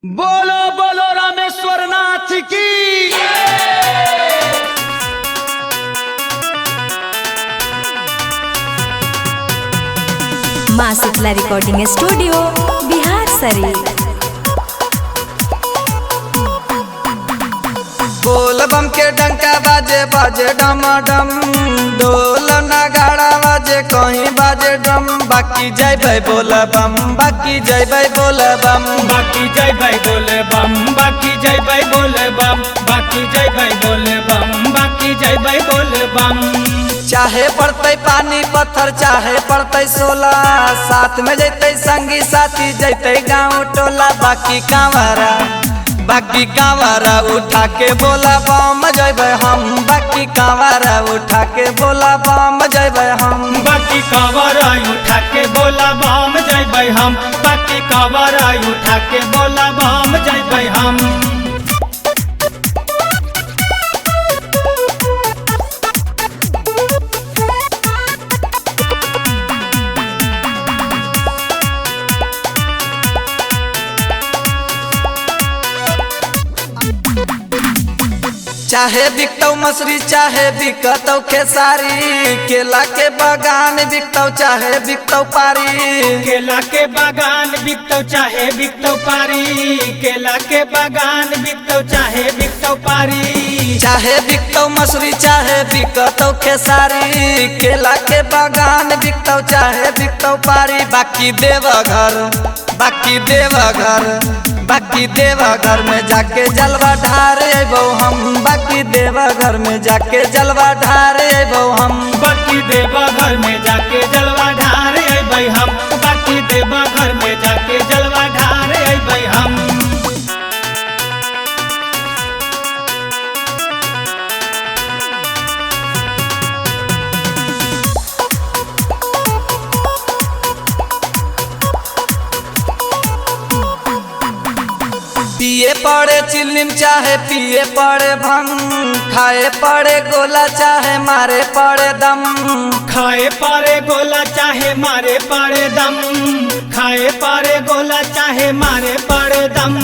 बोलो बोलो रामेश्वर नाथ की। माँ शीतला रिकॉर्डिंग स्टूडियो बिहार शरीफ। बोल बम के डंका बाजे बाजे डम डम, ढोल नगाड़ा बाजे कहीं बाजे डम। बाकी जय भाई बोल बम, बाकी जय भाई बोल बम, बाकी जय भाई बोले बम, बाकी जय भाई बोले बम, बाकी जय भाई बोले बम, बाकी जय भाई बोले बम। चाहे पड़ते पानी पत्थर चाहे पड़ते सोला, साथ में जैते संगी साथी जैते गाँव टोला। बाकी कांवरा उठा के बोला बम जय भाई हम, बाकी कांवरा उठा के बोला बम जय भाई हम। बाकी कांवरा उठा के बोला बम जय भाई हम, बाकी कांवरा उठा के बोला बम जय भाई हम। चाहे बिकतौ मछली चाहे बिकतौ खेसारी, केला के बागान बिकतौ चाहे बिकतौ पारी। केला के बागान बिकतौ चाहे बिकतौ पारी, केला के बागान बिकतौ चाहे बिकतौ पारी। चाहे बिकतौ मछली चाहे बिकतौ खेसारी, केला के बागान बिकतौ चाहे बिकतौ पारी। बाकी देवघर में जाके जलवा ढार अबौ हम, बाकी देवघर में जाके जलवा ढार अबौ हम। बाकी देवघर में जाके जलवा ढार अबै हम, बाकी देवघर में जाके जलवा ढार अबै हम। पिए पड़े चिल्लिम चाहे पिए पड़े भंग, खाए पड़े गोला चाहे मारे पड़े दम। खाए पारे गोला चाहे मारे पारे दम, खाए पारे गोला चाहे मारे पारे दम।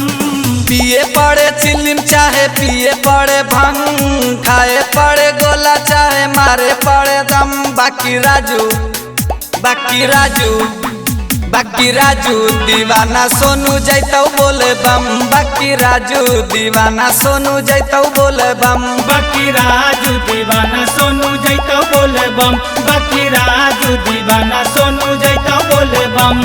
पिए पड़े चिल्लिम चाहे पिए पड़े भंग, खाए पड़े गोला चाहे मारे पड़े दम। बाकी राजू दीवाना सोनू जैतौ बोले बम, बाकी राजू दीवाना सोनू जैतौ बोले बम। बाकी राजू दीवाना सोनू जैतौ बोले बम, बाकी राजू दीवाना सोनू जैतौ बोले बम।